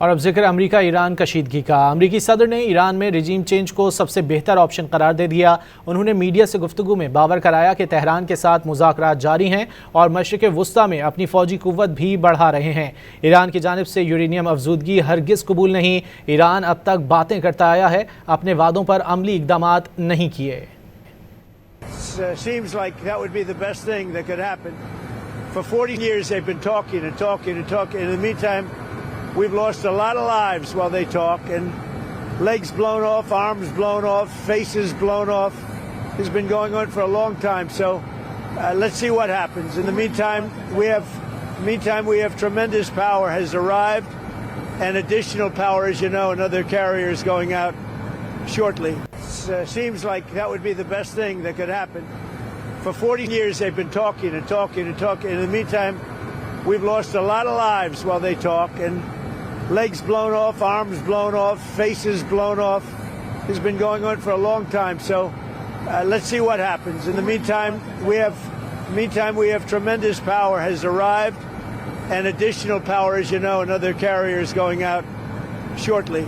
और अब जिक्र अमेरिका ईरान कशीदगी का। अमेरिकी सदर ने ईरान में रजीम चेंज को सबसे बेहतर ऑप्शन करार दे दिया। उन्होंने मीडिया से गुफ्तगू में बावर कराया कि तेहरान के साथ मुज़ाकरात जारी हैं और मशरिक़ वुस्ता में अपनी फ़ौजी कुव्वत भी बढ़ा रहे हैं। ईरान की जानिब से यूरेनियम अफजूदगी हरगिज़ कबूल नहीं। ईरान अब तक बातें करता आया है, अपने वादों पर अमली इक़दामात नहीं किए। Seems like that would be the best thing that could happen. For 40 years they've been talking and talking and talking. In the meantime, we've lost a lot of lives while they talk, and legs blown off, arms blown off, faces blown off. It's been going on for a long time, so let's see what happens. In the meantime, we have tremendous power has arrived, and additional power, as you know, another carrier is going out shortly. Seems like that would be the best thing that could happen. For 40 years they've been talking and talking and talking. In the meantime, we've lost a lot of lives while they talk, and legs blown off, arms blown off, faces blown off. It's been going on for a long time, so let's see what happens. In the meantime, we have tremendous power has arrived, and additional power, as you know, another carrier is going out shortly.